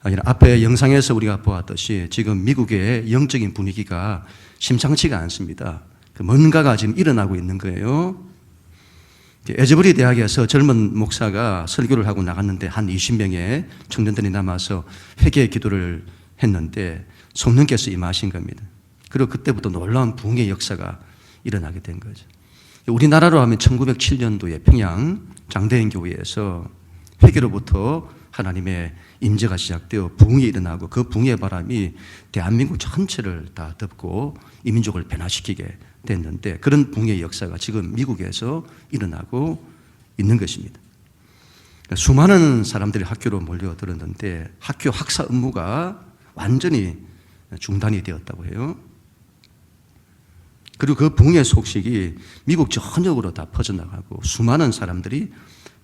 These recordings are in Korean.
앞에 영상에서 우리가 보았듯이 지금 미국의 영적인 분위기가 심상치가 않습니다. 뭔가가 지금 일어나고 있는 거예요. 에즈버리 대학에서 젊은 목사가 설교를 하고 나갔는데 한 20명의 청년들이 남아서 회개 기도를 했는데 성령께서 임하신 겁니다. 그리고 그때부터 놀라운 부흥의 역사가 일어나게 된 거죠. 우리나라로 하면 1907년도에 평양 장대인 교회에서 회개로부터 하나님의 임재가 시작되어 부흥이 일어나고 그 부흥의 바람이 대한민국 전체를 다 덮고 이 민족을 변화시키게 됐는데 그런 부흥의 역사가 지금 미국에서 일어나고 있는 것입니다. 수많은 사람들이 학교로 몰려들었는데 학교 학사 업무가 완전히 중단이 되었다고 해요. 그리고 그 부흥의 소식이 미국 전역으로 다 퍼져나가고 수많은 사람들이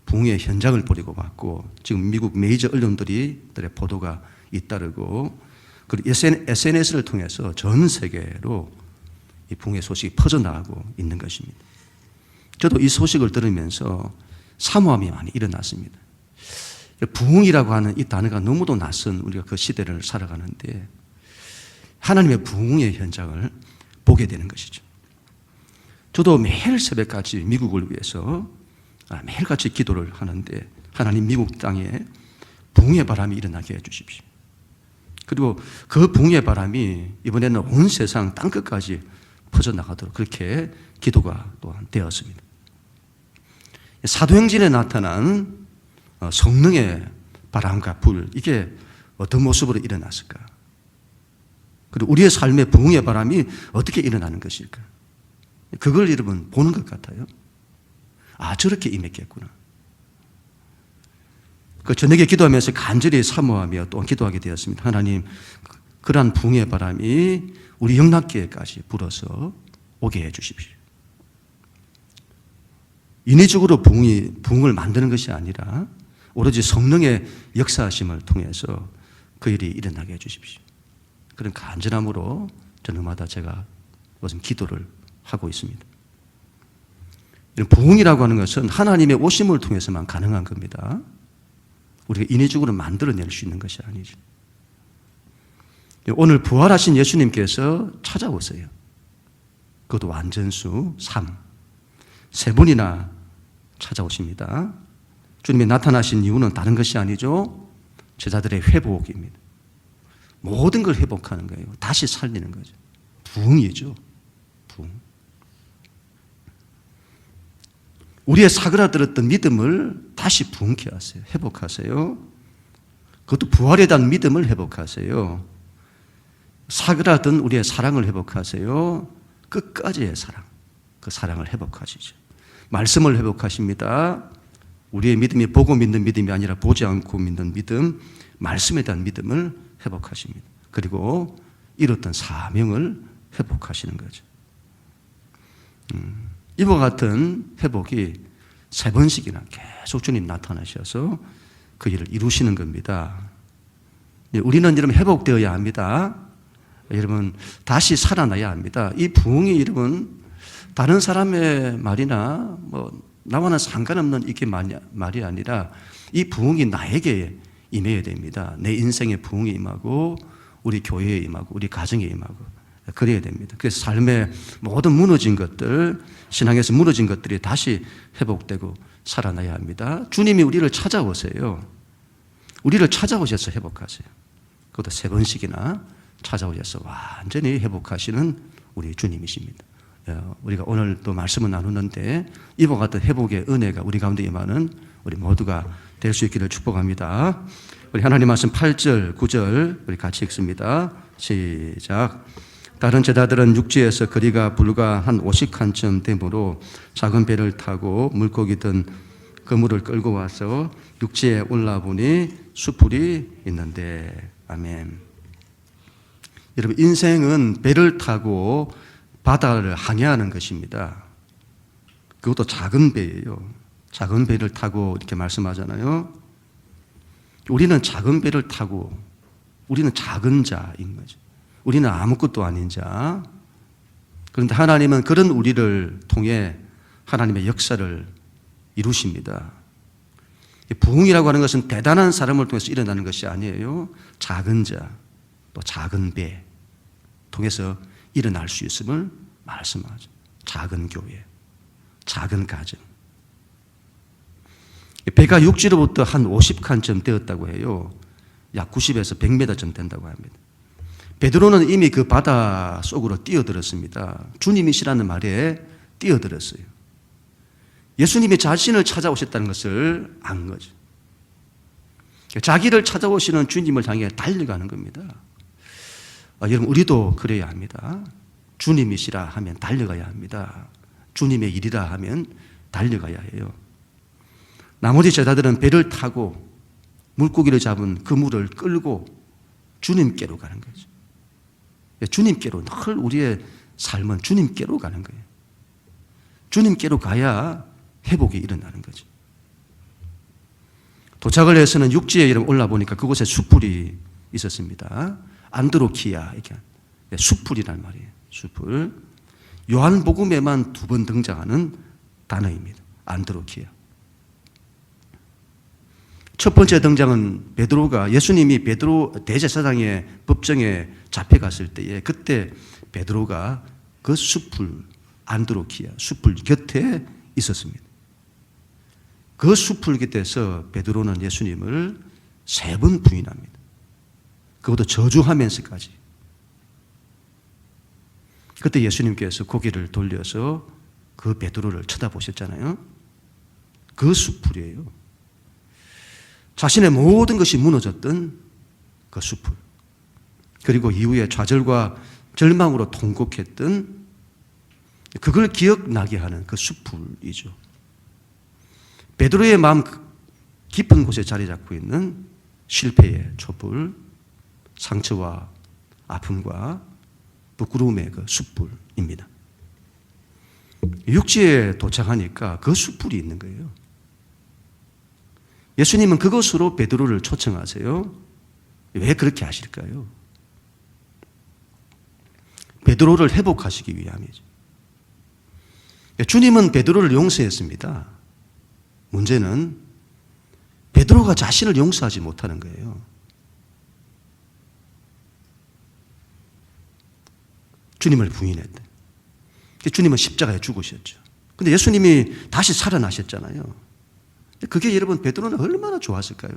부흥의 현장을 보려고 왔고 지금 미국 메이저 언론들의 보도가 잇따르고 그리고 SNS를 통해서 전 세계로 이 부흥의 소식이 퍼져나가고 있는 것입니다. 저도 이 소식을 들으면서 사모함이 많이 일어났습니다. 부흥이라고 하는 이 단어가 너무도 낯선 우리가 그 시대를 살아가는데 하나님의 부흥의 현장을 보게 되는 것이죠. 저도 매일 새벽까지 미국을 위해서 매일같이 기도를 하는데 하나님 미국 땅에 부흥의 바람이 일어나게 해주십시오. 그리고 그 부흥의 바람이 이번에는 온 세상 땅끝까지 퍼져나가도록 그렇게 기도가 또한 되었습니다. 사도행전에 나타난 성령의 바람과 불 이게 어떤 모습으로 일어났을까? 그리고 우리의 삶의 부흥의 바람이 어떻게 일어나는 것일까? 그걸 여러분 보는 것 같아요. 저렇게 임했겠구나. 그 저녁에 기도하면서 간절히 사모하며 또 기도하게 되었습니다. 하나님, 그러한 부흥의 바람이 우리 영락교회까지 불어서 오게 해 주십시오. 인위적으로 부흥을 만드는 것이 아니라 오로지 성령의 역사하심을 통해서 그 일이 일어나게 해 주십시오. 그런 간절함으로 저녁마다 제가 무슨 기도를 하고 있습니다. 부흥이라고 하는 것은 하나님의 오심을 통해서만 가능한 겁니다. 우리가 인위적으로 만들어낼 수 있는 것이 아니죠. 오늘 부활하신 예수님께서 찾아오세요. 그것도 완전수 3. 3번이나 찾아오십니다. 주님이 나타나신 이유는 다른 것이 아니죠. 제자들의 회복입니다. 모든 걸 회복하는 거예요. 다시 살리는 거죠. 부흥이죠. 부흥. 우리의 사그라들었던 믿음을 다시 부흥케 하세요. 회복하세요. 그것도 부활에 대한 믿음을 회복하세요. 사그라든 우리의 사랑을 회복하세요. 끝까지의 사랑, 그 사랑을 회복하시죠. 말씀을 회복하십니다. 우리의 믿음이 보고 믿는 믿음이 아니라 보지 않고 믿는 믿음, 말씀에 대한 믿음을 회복하십니다. 그리고 이뤘던 사명을 회복하시는 거죠. 이와 같은 회복이 3번씩이나 계속 주님 나타나셔서 그 일을 이루시는 겁니다. 우리는 여러분 회복되어야 합니다. 여러분 다시 살아나야 합니다. 이 부흥이 여러분 다른 사람의 말이나 나와는 상관없는 이게 말이 아니라 이 부흥이 나에게 임해야 됩니다. 내 인생의 부흥이 임하고 우리 교회에 임하고 우리 가정에 임하고 그래야 됩니다. 그래서 삶의 모든 무너진 것들, 신앙에서 무너진 것들이 다시 회복되고 살아나야 합니다. 주님이 우리를 찾아오세요. 우리를 찾아오셔서 회복하세요. 그것도 3번씩이나 찾아오셔서 완전히 회복하시는 우리 주님이십니다. 우리가 오늘 또 말씀을 나누는데 이와 같은 회복의 은혜가 우리 가운데 임하는 우리 모두가 될 수 있기를 축복합니다. 우리 하나님 말씀 8절, 9절 우리 같이 읽습니다. 시작. 다른 제자들은 육지에서 거리가 불과 한 50칸쯤 되므로 작은 배를 타고 물고기 든 그물을 끌고 와서 육지에 올라보니 숯불이 있는데. 아멘. 여러분 인생은 배를 타고 바다를 항해하는 것입니다. 그것도 작은 배예요. 작은 배를 타고 이렇게 말씀하잖아요. 우리는 작은 배를 타고 우리는 작은 자인 거죠. 우리는 아무것도 아닌 자. 그런데 하나님은 그런 우리를 통해 하나님의 역사를 이루십니다. 부흥이라고 하는 것은 대단한 사람을 통해서 일어나는 것이 아니에요. 작은 자, 또 작은 배 통해서 일어날 수 있음을 말씀하죠. 작은 교회, 작은 가정. 배가 육지로부터 한 50칸쯤 되었다고 해요. 약 90에서 100m쯤 된다고 합니다. 베드로는 이미 그 바다 속으로 뛰어들었습니다. 주님이시라는 말에 뛰어들었어요. 예수님이 자신을 찾아오셨다는 것을 안 거죠. 자기를 찾아오시는 주님을 향해 달려가는 겁니다. 여러분, 우리도 그래야 합니다. 주님이시라 하면 달려가야 합니다. 주님의 일이라 하면 달려가야 해요. 나머지 제자들은 배를 타고 물고기를 잡은 그물을 끌고 주님께로 가는 거죠. 주님께로, 늘 우리의 삶은 주님께로 가는 거예요. 주님께로 가야 회복이 일어나는 거죠. 도착을 해서는 육지에 올라보니까 그곳에 숯불이 있었습니다. 안드로키아, 이게 숯불이란 말이에요. 숯불. 요한복음에만 2번 등장하는 단어입니다. 안드로키아. 첫 번째 등장은 베드로가, 예수님이 베드로 대제사장의 법정에 잡혀갔을 때에, 그때 베드로가 그 숯불, 안드로키아 숯불 곁에 있었습니다. 그 숯불 곁에서 베드로는 예수님을 3번 부인합니다. 그것도 저주하면서까지. 그때 예수님께서 고개를 돌려서 그 베드로를 쳐다보셨잖아요. 그 숯불이에요. 자신의 모든 것이 무너졌던 그 숯불. 그리고 이후에 좌절과 절망으로 통곡했던, 그걸 기억나게 하는 그 숯불이죠. 베드로의 마음 깊은 곳에 자리 잡고 있는 실패의 촛불, 상처와 아픔과 부끄러움의 그 숯불입니다. 육지에 도착하니까 그 숯불이 있는 거예요. 예수님은 그것으로 베드로를 초청하세요. 왜 그렇게 하실까요? 베드로를 회복하시기 위함이죠. 주님은 베드로를 용서했습니다. 문제는 베드로가 자신을 용서하지 못하는 거예요. 주님을 부인했대. 주님은 십자가에 죽으셨죠. 근데 예수님이 다시 살아나셨잖아요. 그게 여러분, 베드로는 얼마나 좋았을까요?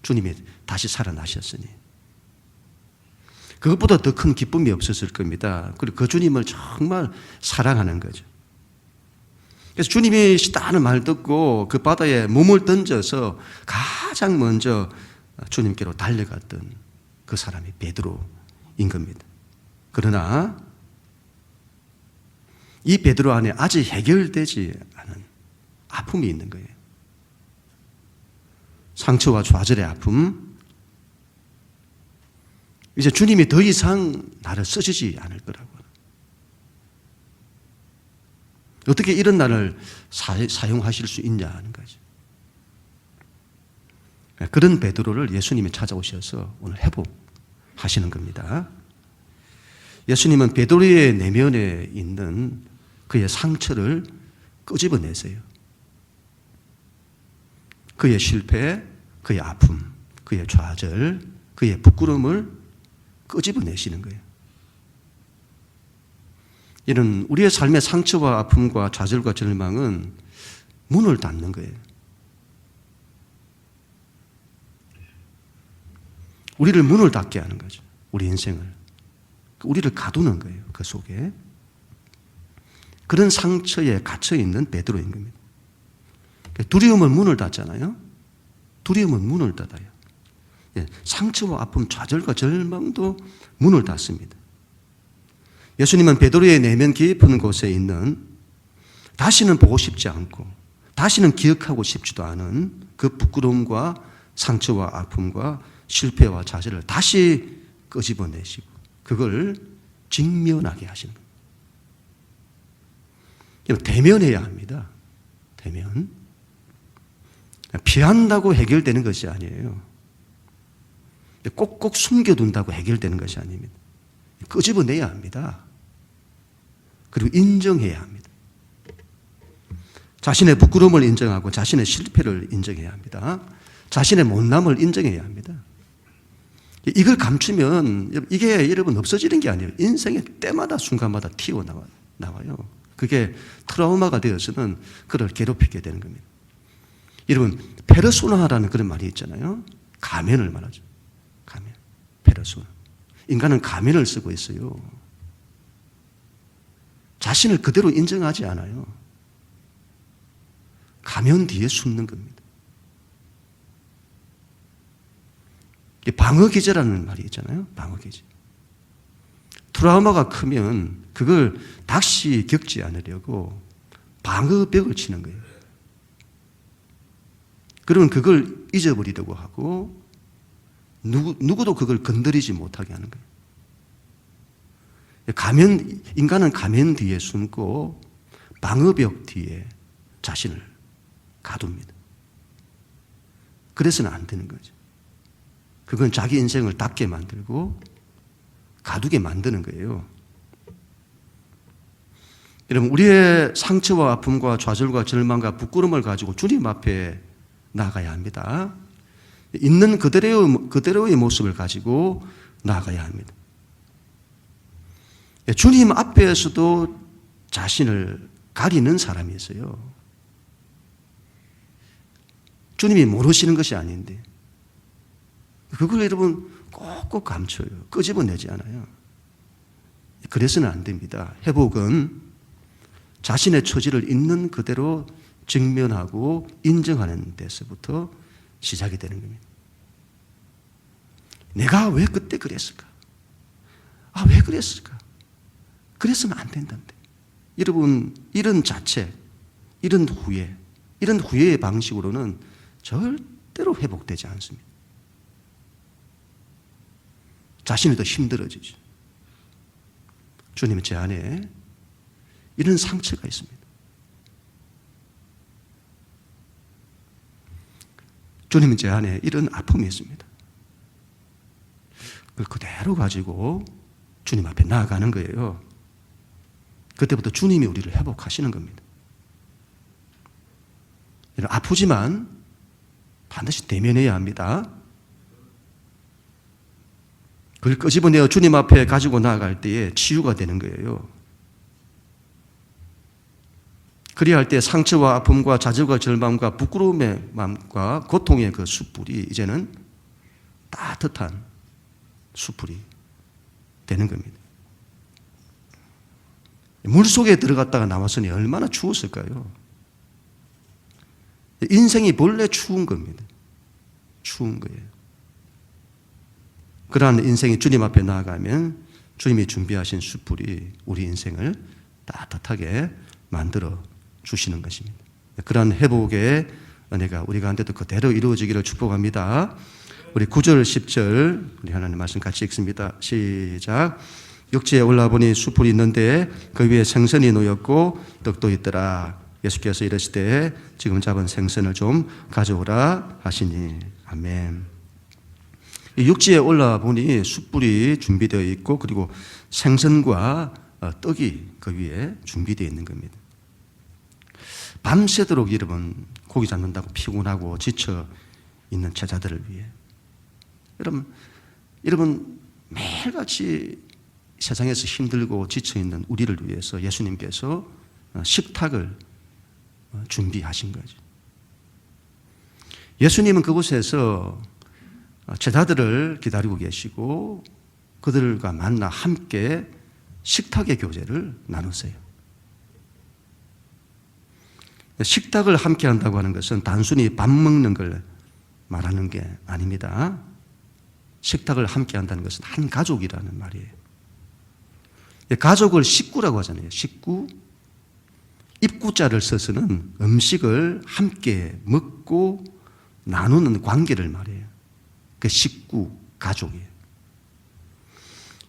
주님이 다시 살아나셨으니. 그것보다 더 큰 기쁨이 없었을 겁니다. 그리고 그 주님을 정말 사랑하는 거죠. 그래서 주님이 시다는 말 듣고 그 바다에 몸을 던져서 가장 먼저 주님께로 달려갔던 그 사람이 베드로인 겁니다. 그러나 이 베드로 안에 아직 해결되지 않은 아픔이 있는 거예요. 상처와 좌절의 아픔. 이제 주님이 더 이상 나를 쓰시지 않을 거라고. 어떻게 이런 나를 사용하실 수 있냐 하는 거죠. 그런 베드로를 예수님이 찾아오셔서 오늘 회복하시는 겁니다. 예수님은 베드로의 내면에 있는 그의 상처를 끄집어내세요. 그의 실패, 그의 아픔, 그의 좌절, 그의 부끄러움을 끄집어내시는 거예요. 이런 우리의 삶의 상처와 아픔과 좌절과 절망은 문을 닫는 거예요. 우리를 문을 닫게 하는 거죠. 우리 인생을. 우리를 가두는 거예요. 그 속에. 그런 상처에 갇혀있는 베드로인 겁니다. 두려움은 문을 닫잖아요. 두려움은 문을 닫아요. 상처와 아픔, 좌절과 절망도 문을 닫습니다. 예수님은 베드로의 내면 깊은 곳에 있는, 다시는 보고 싶지 않고 다시는 기억하고 싶지도 않은 그 부끄러움과 상처와 아픔과 실패와 좌절을 다시 끄집어내시고 그걸 직면하게 하시는 겁니다. 대면해야 합니다. 대면. 피한다고 해결되는 것이 아니에요. 꼭꼭 숨겨둔다고 해결되는 것이 아닙니다. 끄집어내야 합니다. 그리고 인정해야 합니다. 자신의 부끄러움을 인정하고 자신의 실패를 인정해야 합니다. 자신의 못남을 인정해야 합니다. 이걸 감추면 이게 여러분 없어지는 게 아니에요. 인생의 때마다 순간마다 튀어나와요. 그게 트라우마가 되어서는 그를 괴롭히게 되는 겁니다. 여러분, 페르소나라는 그런 말이 있잖아요. 가면을 말하죠. 가면. 페르소나. 인간은 가면을 쓰고 있어요. 자신을 그대로 인정하지 않아요. 가면 뒤에 숨는 겁니다. 방어기제라는 말이 있잖아요. 방어기제. 트라우마가 크면 그걸 다시 겪지 않으려고 방어벽을 치는 거예요. 그러면 그걸 잊어버리려고 하고 누구도 그걸 건드리지 못하게 하는 거예요. 인간은 가면 뒤에 숨고 방어벽 뒤에 자신을 가둡니다. 그래서는 안 되는 거죠. 그건 자기 인생을 닫게 만들고 가두게 만드는 거예요. 여러분, 우리의 상처와 아픔과 좌절과 절망과 부끄러움을 가지고 주님 앞에 나가야 합니다. 있는 그대로의 모습을 가지고 나가야 합니다. 주님 앞에서도 자신을 가리는 사람이 있어요. 주님이 모르시는 것이 아닌데 그걸 여러분 꼭꼭 감춰요. 끄집어내지 않아요. 그래서는 안 됩니다. 회복은 자신의 처지를 있는 그대로 직면하고 인정하는 데서부터 시작이 되는 겁니다. 내가 왜 그때 그랬을까? 왜 그랬을까? 그랬으면 안 된다는데. 여러분, 이런 자책, 이런 후회의 방식으로는 절대로 회복되지 않습니다. 자신이 더 힘들어지죠. 주님은 제 안에 이런 상처가 있습니다. 주님은 제 안에 이런 아픔이 있습니다. 그걸 그대로 가지고 주님 앞에 나아가는 거예요. 그때부터 주님이 우리를 회복하시는 겁니다. 아프지만 반드시 대면해야 합니다. 그걸 끄집어내어 주님 앞에 가지고 나아갈 때에 치유가 되는 거예요. 그리야 할 때 상처와 아픔과 좌절과 절망과 부끄러움의 마음과 고통의 그 숯불이 이제는 따뜻한 숯불이 되는 겁니다. 물 속에 들어갔다가 나왔으니 얼마나 추웠을까요? 인생이 본래 추운 겁니다. 추운 거예요. 그러한 인생이 주님 앞에 나아가면 주님이 준비하신 숯불이 우리 인생을 따뜻하게 만들어 주시는 것입니다. 그러한 회복의 은혜가 우리 가운데도 그대로 이루어지기를 축복합니다. 우리 9절, 10절 우리 하나님 말씀 같이 읽습니다. 시작. 육지에 올라보니 숯불이 있는데 그 위에 생선이 놓였고 떡도 있더라. 예수께서 이르시되 지금 잡은 생선을 좀 가져오라 하시니. 아멘. 육지에 올라보니 숯불이 준비되어 있고 그리고 생선과 떡이 그 위에 준비되어 있는 겁니다. 밤새도록 여러분 고기 잡는다고 피곤하고 지쳐 있는 제자들을 위해 여러분 매일같이 세상에서 힘들고 지쳐 있는 우리를 위해서 예수님께서 식탁을 준비하신 거죠. 예수님은 그곳에서 제자들을 기다리고 계시고 그들과 만나 함께 식탁의 교제를 나누세요. 식탁을 함께 한다고 하는 것은 단순히 밥 먹는 걸 말하는 게 아닙니다. 식탁을 함께 한다는 것은 한 가족이라는 말이에요. 가족을 식구라고 하잖아요. 식구. 입구자를 써서는 음식을 함께 먹고 나누는 관계를 말해요. 그 식구, 가족이에요.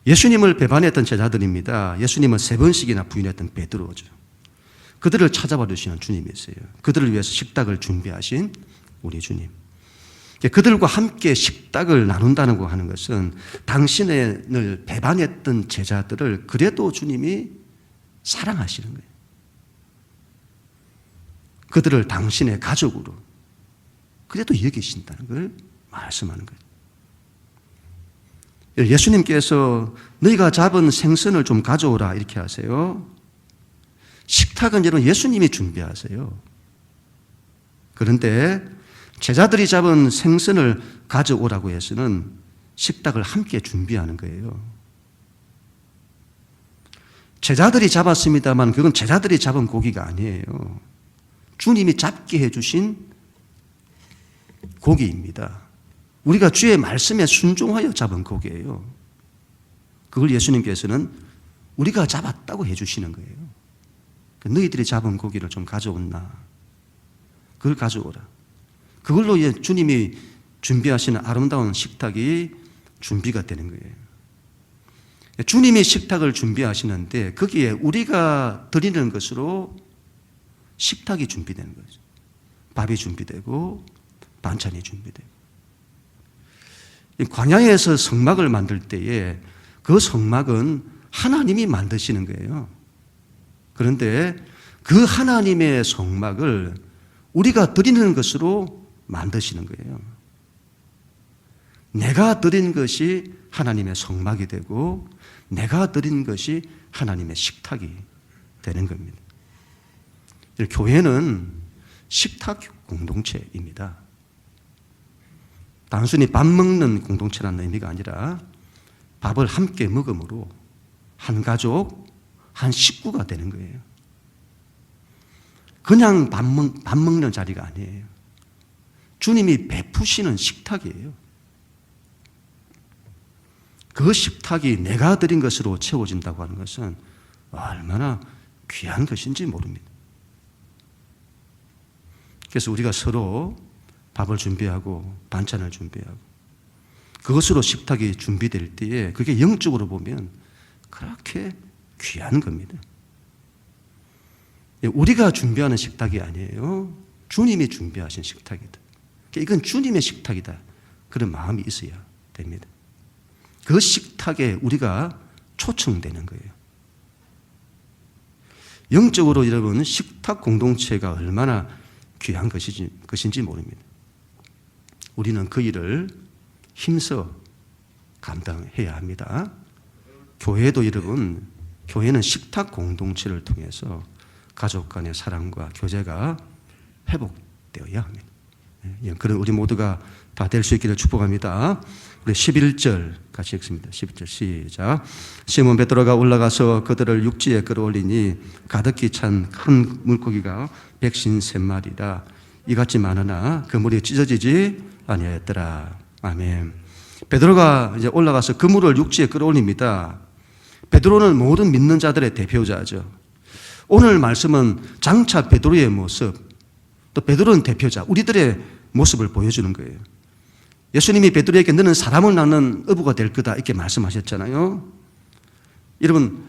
예수님을 배반했던 제자들입니다. 예수님은 3번씩이나 부인했던 베드로죠. 그들을 찾아봐 주시는 주님이세요. 그들을 위해서 식탁을 준비하신 우리 주님. 그들과 함께 식탁을 나눈다는 하는 것은 당신을 배반했던 제자들을 그래도 주님이 사랑하시는 거예요. 그들을 당신의 가족으로 그래도 여기신다는 걸 말씀하는 거예요. 예수님께서 너희가 잡은 생선을 좀 가져오라 이렇게 하세요. 식탁은 여러분 예수님이 준비하세요. 그런데 제자들이 잡은 생선을 가져오라고 해서는 식탁을 함께 준비하는 거예요. 제자들이 잡았습니다만 그건 제자들이 잡은 고기가 아니에요. 주님이 잡게 해주신 고기입니다. 우리가 주의 말씀에 순종하여 잡은 고기예요. 그걸 예수님께서는 우리가 잡았다고 해주시는 거예요. 너희들이 잡은 고기를 좀 가져온나. 그걸 가져오라. 그걸로 주님이 준비하시는 아름다운 식탁이 준비가 되는 거예요. 주님이 식탁을 준비하시는데 거기에 우리가 드리는 것으로 식탁이 준비되는 거죠. 밥이 준비되고 반찬이 준비되고. 광야에서 성막을 만들 때에 그 성막은 하나님이 만드시는 거예요. 그런데 그 하나님의 성막을 우리가 드리는 것으로 만드시는 거예요. 내가 드린 것이 하나님의 성막이 되고 내가 드린 것이 하나님의 식탁이 되는 겁니다. 교회는 식탁 공동체입니다. 단순히 밥 먹는 공동체라는 의미가 아니라 밥을 함께 먹음으로 한 가족, 한 식구가 되는 거예요. 그냥 밥 먹는 자리가 아니에요. 주님이 베푸시는 식탁이에요. 그 식탁이 내가 드린 것으로 채워진다고 하는 것은 얼마나 귀한 것인지 모릅니다. 그래서 우리가 서로 밥을 준비하고 반찬을 준비하고 그것으로 식탁이 준비될 때에 그게 영적으로 보면 그렇게 귀한 겁니다. 우리가 준비하는 식탁이 아니에요. 주님이 준비하신 식탁이다. 이건 주님의 식탁이다. 그런 마음이 있어야 됩니다. 그 식탁에 우리가 초청되는 거예요. 영적으로 여러분 식탁 공동체가 얼마나 귀한 것인지 모릅니다. 우리는 그 일을 힘써 감당해야 합니다. 교회도 여러분, 교회는 식탁 공동체를 통해서 가족 간의 사랑과 교제가 회복되어야 합니다. 그런 우리 모두가 다 될 수 있기를 축복합니다. 우리 11절 같이 읽습니다. 11절 시작. 시몬 베드로가 올라가서 그들을 육지에 끌어올리니 가득히 찬 큰 물고기가 153마리라 이같이 많으나 그물이 찢어지지 아니하였더라. 아멘. 베드로가 이제 올라가서 그물을 육지에 끌어올립니다. 베드로는 모든 믿는 자들의 대표자죠. 오늘 말씀은 장차 베드로의 모습, 또 베드로는 대표자, 우리들의 모습을 보여주는 거예요. 예수님이 베드로에게 너는 사람을 낚는 어부가 될 거다 이렇게 말씀하셨잖아요. 여러분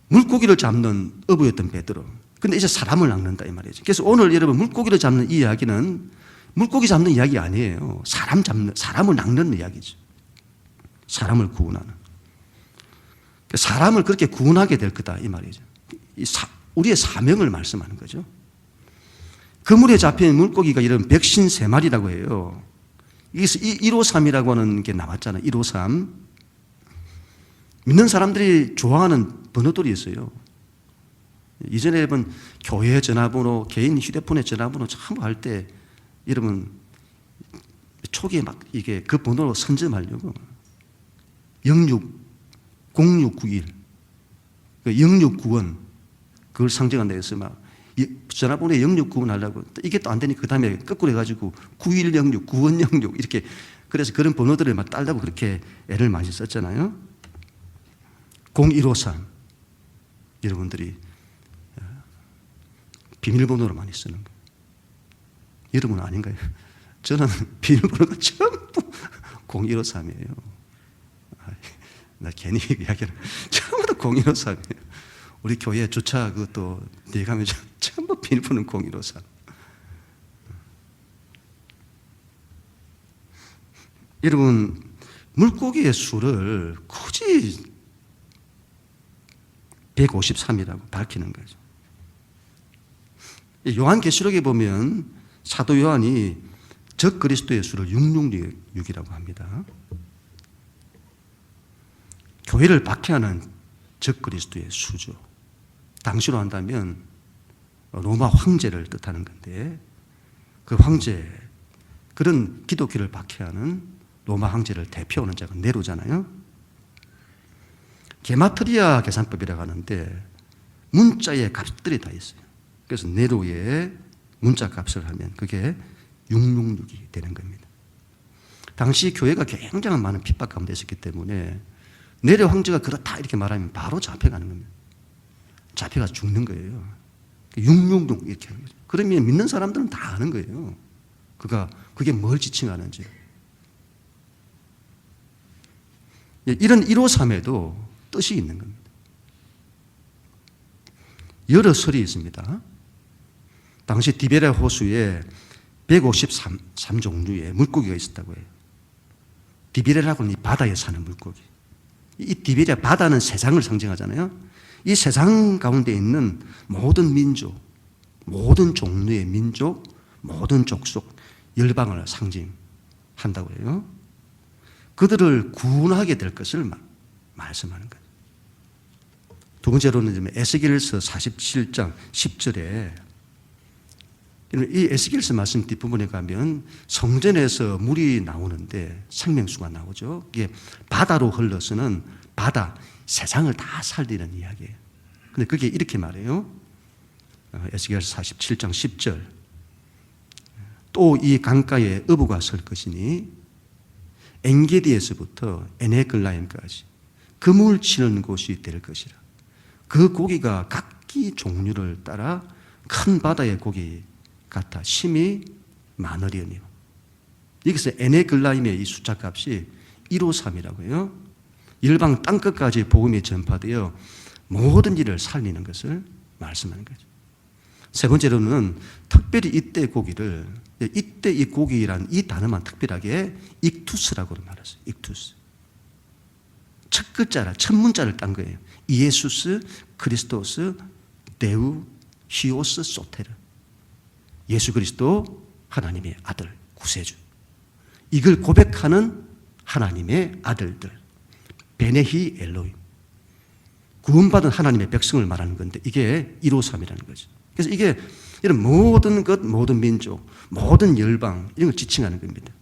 물고기를 잡는 어부였던 베드로, 근데 이제 사람을 낚는다 이 말이죠. 그래서 오늘 여러분 물고기를 잡는 이 이야기는 물고기 잡는 이야기 아니에요. 사람을 낚는 이야기죠. 사람을 구원하는. 사람을 그렇게 구원하게 될 거다 이 말이죠. 우리의 사명을 말씀하는 거죠. 그물에 잡힌 물고기가 이런 153마리라고 해요. 여기서 153이라고 하는 게 나왔잖아요. 153. 믿는 사람들이 좋아하는 번호들이 있어요. 이전에 여러분 교회 전화번호, 개인 휴대폰의 전화번호 참 할 때 여러분 초기에 막 이게 그 번호로 선점하려고 060691 0691 그걸 상징한다 해서 막 전화번호에 0691 하려고 이게 또 안 되니 그 다음에 거꾸로 해가지고 9106, 9106 이렇게 그래서 그런 번호들을 막 딸라고 그렇게 애를 많이 썼잖아요. 0153 여러분들이 비밀번호로 많이 쓰는 거예요. 여러분은 아닌가요? 저는 비밀번호가 전부 0153이에요. 나 괜히 이야기를 전부 다 0153이에요. 우리 교회 주차 그것도 뒤에 가면 전부 비밀번호는 0153. 여러분 물고기의 수를 굳이 153이라고 밝히는 거죠. 요한계시록에 보면 사도 요한이 적 그리스도의 수를 666이라고 합니다. 교회를 박해하는 적 그리스도의 수죠. 당시로 한다면 로마 황제를 뜻하는 건데, 그 황제, 그런 기독교를 박해하는 로마 황제를 대표하는 자가 네로잖아요. 게마트리아 계산법이라고 하는데 문자의 값들이 다 있어요. 그래서 네로의 문자 값을 하면 그게 666이 되는 겁니다. 당시 교회가 굉장히 많은 핍박 가운데 있었기 때문에 네로 황제가 그렇다 이렇게 말하면 바로 잡혀가는 겁니다. 잡혀가 죽는 거예요. 666 이렇게 하는 거죠. 그러면 믿는 사람들은 다 아는 거예요. 그게 뭘 지칭하는지. 이런 153에도 뜻이 있는 겁니다. 여러 설이 있습니다. 당시 디베레 호수에 153 종류의 물고기가 있었다고 해요. 디베레라고는 이 바다에 사는 물고기. 이 디베레 바다는 세상을 상징하잖아요. 이 세상 가운데 있는 모든 민족, 모든 종류의 민족, 모든 족속, 열방을 상징한다고 해요. 그들을 구원하게 될 것을 말씀하는 거예요. 두 번째로는 에스겔서 47장 10절에 이 에스겔서 말씀 뒷부분에 가면 성전에서 물이 나오는데 생명수가 나오죠. 이게 바다로 흘러서는 바다, 세상을 다 살리는 이야기예요. 근데 그게 이렇게 말해요. 에스겔서 47장 10절. 또 이 강가에 어부가 설 것이니 엔게디에서부터 에네글라임까지 그물 치는 곳이 될 것이라. 그 고기가 각기 종류를 따라 큰 바다의 고기 같아 심히 많으려니요. 여기서 에네글라임의 이 숫자 값이 153이라고 해요. 일방 땅끝까지 복음이 전파되어 모든 일을 살리는 것을 말씀하는 거죠. 세 번째로는 특별히 이때 고기를, 이때 이 고기란 이 단어만 특별하게 익투스라고 말했어요. 익투스. 첫 글자라, 첫 문자를 딴 거예요. 이에수스, 크리스토스, 데우, 히오스, 소테르. 예수 그리스도 하나님의 아들, 구세주. 이걸 고백하는 하나님의 아들들. 베네히 엘로임. 구원받은 하나님의 백성을 말하는 건데 이게 153이라는 거죠. 그래서 이게 이런 모든 것, 모든 민족, 모든 열방 이런 걸 지칭하는 겁니다.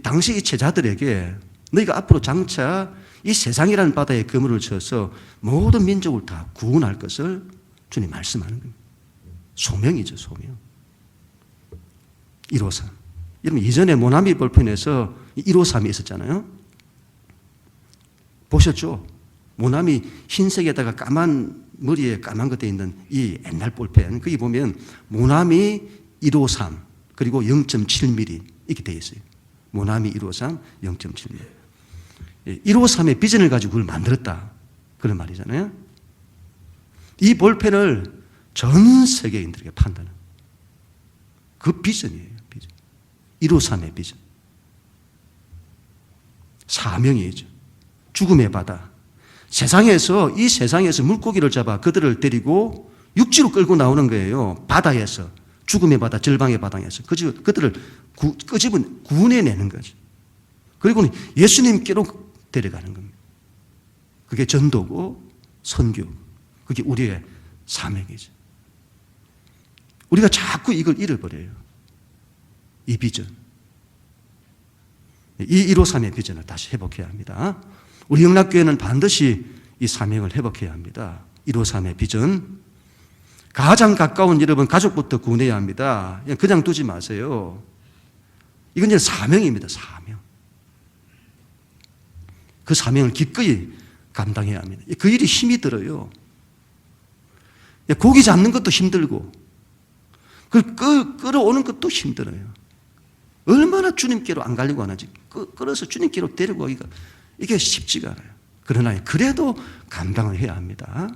당시 이 제자들에게 너희가 앞으로 장차 이 세상이라는 바다에 그물을 쳐서 모든 민족을 다 구원할 것을 주님 말씀하는 겁니다. 소명이죠, 소명. 153. 여러분 이전에 모나미 볼펜에서 153이 있었잖아요. 보셨죠? 모나미 흰색에다가 까만 머리에 까만 것에 있는 이 옛날 볼펜, 거기 보면 모나미 153 그리고 0.7mm 이렇게 되어 있어요. 모나미 153 0.7mm. 153의 비전을 가지고 그걸 만들었다 그런 말이잖아요. 이 볼펜을 전 세계인들에게 판다는 그 비전이에요. 비전. 153의 비전. 사명이죠. 죽음의 바다. 이 세상에서 물고기를 잡아 그들을 데리고 육지로 끌고 나오는 거예요. 바다에서. 죽음의 바다, 절방의 바다에서. 그들을 끄집은 구원해내는 거죠. 그리고 예수님께로 데려가는 겁니다. 그게 전도고 선교. 그게 우리의 사명이죠. 우리가 자꾸 이걸 잃어버려요. 이 비전. 이 153의 비전을 다시 회복해야 합니다. 우리 영락교회는 반드시 이 사명을 회복해야 합니다. 153의 비전. 가장 가까운 여러분 가족부터 구원해야 합니다. 그냥 두지 마세요. 이건 이제 사명입니다. 사명. 그 사명을 기꺼이 감당해야 합니다. 그 일이 힘이 들어요. 고기 잡는 것도 힘들고 그걸 끌어오는 것도 힘들어요. 얼마나 주님께로 안 가려고 하는지 끌어서 주님께로 데리고 오기가 이게 쉽지가 않아요. 그러나 그래도 감당을 해야 합니다.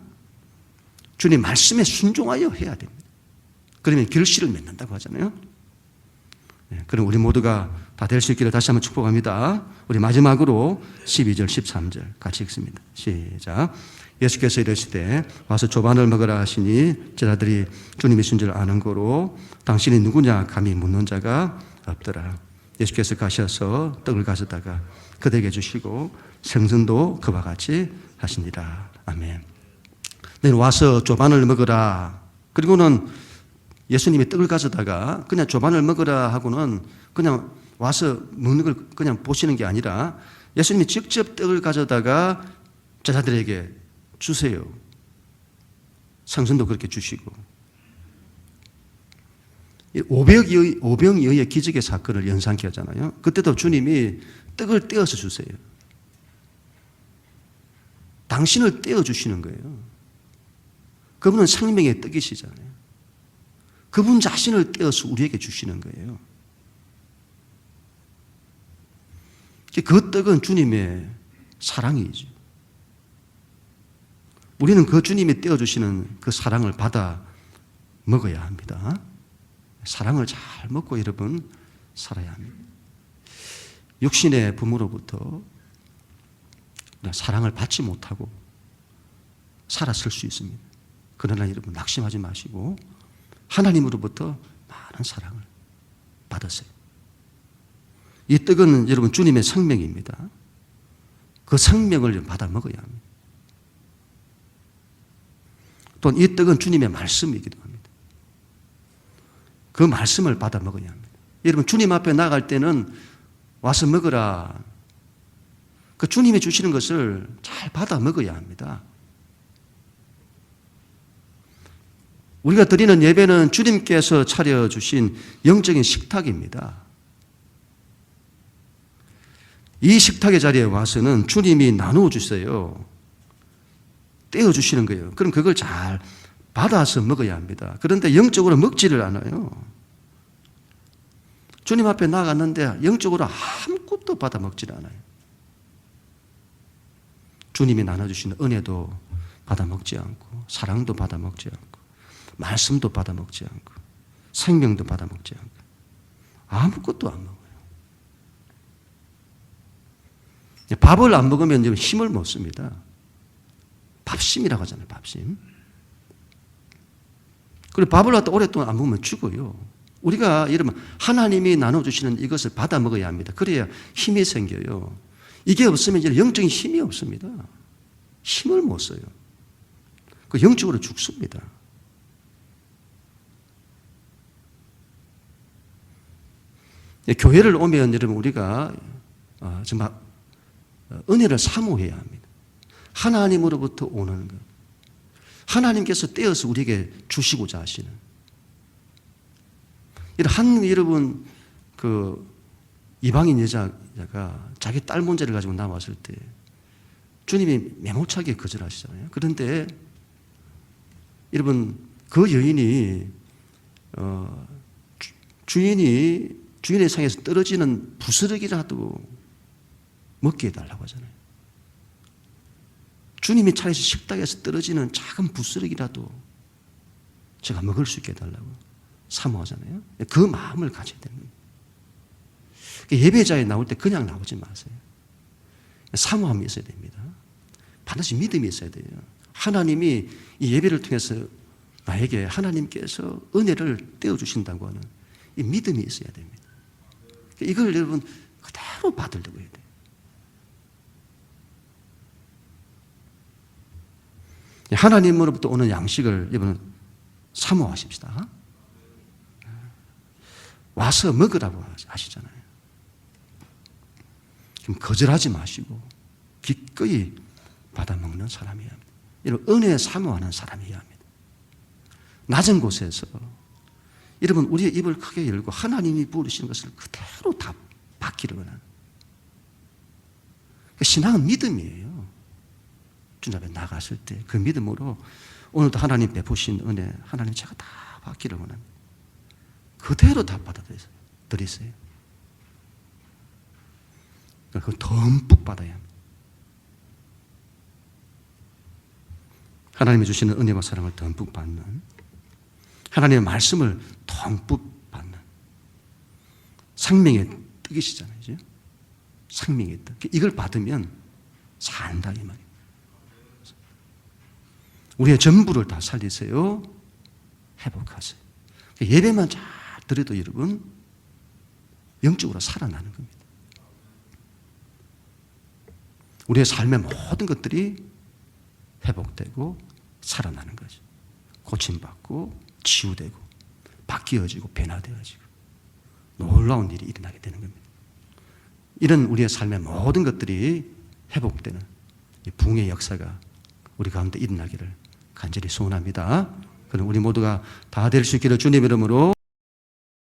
주님 말씀에 순종하여 해야 됩니다. 그러면 결실을 맺는다고 하잖아요. 그럼 우리 모두가 다 될 수 있기를 다시 한번 축복합니다. 우리 마지막으로 12절, 13절 같이 읽습니다. 시작. 예수께서 이르시되 와서 조반을 먹으라 하시니 제자들이 주님이 신 줄 아는 거로 당신이 누구냐 감히 묻는 자가 없더라. 예수께서 가셔서 떡을 가져다가 그들에게 주시고 생선도 그와 같이 하시니라. 아멘. 너희는 와서 조반을 먹으라. 그리고는 예수님이 떡을 가져다가 그냥 조반을 먹으라 하고는 그냥 와서 먹는 걸 그냥 보시는 게 아니라 예수님이 직접 떡을 가져다가 제자들에게 주세요. 생선도 그렇게 주시고. 오병이어의 기적의 사건을 연상케 하잖아요. 그때도 주님이 떡을 떼어서 주세요. 당신을 떼어주시는 거예요. 그분은 생명의 떡이시잖아요. 그분 자신을 떼어서 우리에게 주시는 거예요. 그 떡은 주님의 사랑이죠. 우리는 그 주님이 떼어주시는 그 사랑을 받아 먹어야 합니다. 사랑을 잘 먹고 여러분 살아야 합니다. 육신의 부모로부터 사랑을 받지 못하고 살았을 수 있습니다. 그러나 여러분 낙심하지 마시고 하나님으로부터 많은 사랑을 받으세요. 이 떡은 여러분 주님의 생명입니다. 그 생명을 받아 먹어야 합니다. 또한 이 떡은 주님의 말씀이기도 합니다. 그 말씀을 받아 먹어야 합니다. 여러분 주님 앞에 나갈 때는 와서 먹으라. 그 주님이 주시는 것을 잘 받아 먹어야 합니다. 우리가 드리는 예배는 주님께서 차려주신 영적인 식탁입니다. 이 식탁의 자리에 와서는 주님이 나누어 주세요. 떼어주시는 거예요. 그럼 그걸 잘 받아서 먹어야 합니다. 그런데 영적으로 먹지를 않아요. 주님 앞에 나갔는데 영적으로 아무것도 받아 먹질 않아요. 주님이 나눠주시는 은혜도 받아 먹지 않고 사랑도 받아 먹지 않고 말씀도 받아 먹지 않고 생명도 받아 먹지 않고 아무것도 안 먹어요. 밥을 안 먹으면 힘을 못 씁니다. 밥심이라고 하잖아요. 밥심. 그리고 밥을 갖다 오랫동안 안 먹으면 죽어요. 우리가 이러면 하나님이 나눠주시는 이것을 받아 먹어야 합니다. 그래야 힘이 생겨요. 이게 없으면 이제 영적인 힘이 없습니다. 힘을 못 써요. 그 영적으로 죽습니다. 교회를 오면 여러분 우리가 정말 은혜를 사모해야 합니다. 하나님으로부터 오는 것. 하나님께서 떼어서 우리에게 주시고자 하시는. 여러분 그 이방인 여자가 자기 딸 문제를 가지고 나왔을 때 주님이 매몰차게 거절하시잖아요. 그런데 여러분 그 여인이 주인의 상에서 떨어지는 부스러기라도 먹게 해달라고 하잖아요. 주님이 차려서 식탁에서 떨어지는 작은 부스러기라도 제가 먹을 수 있게 해달라고 사모하잖아요. 그 마음을 가져야 되는 거예요. 예배자에 나올 때 그냥 나오지 마세요. 사모함이 있어야 됩니다. 반드시 믿음이 있어야 돼요. 하나님이 이 예배를 통해서 나에게 하나님께서 은혜를 떼어주신다고 하는 이 믿음이 있어야 됩니다. 이걸 여러분 그대로 받으려고 해야 돼요. 하나님으로부터 오는 양식을 여러분 사모하십시다. 와서 먹으라고 하시잖아요. 좀 거절하지 마시고 기꺼이 받아 먹는 사람이어야 합니다. 여러분 은혜 사모하는 사람이어야 합니다. 낮은 곳에서 여러분 우리의 입을 크게 열고 하나님이 부르시는 것을 그대로 다 받기를 원하는. 신앙은 믿음이에요. 주님 앞에 나갔을 때 그 믿음으로 오늘도 하나님 베푸신 은혜 하나님 제가 다 받기를 원합니다. 그대로 다 받아들이세요. 그걸 듬뿍 받아야 합니다. 하나님이 주시는 은혜와 사랑을 듬뿍 받는, 하나님의 말씀을 듬뿍 받는 생명의 떡이시잖아요. 생명의 떡. 이걸 받으면 산다 이 말이에요. 우리의 전부를 다 살리세요. 회복하세요. 예배만 잘 드려도 여러분 영적으로 살아나는 겁니다. 우리의 삶의 모든 것들이 회복되고 살아나는 거죠. 고침받고 치유되고 바뀌어지고 변화되어지고 놀라운 일이 일어나게 되는 겁니다. 이런 우리의 삶의 모든 것들이 회복되는 이 부흥의 역사가 우리 가운데 일어나기를 간절히 소원합니다. 그럼 우리 모두가 다 될 수 있기를 주님 이름으로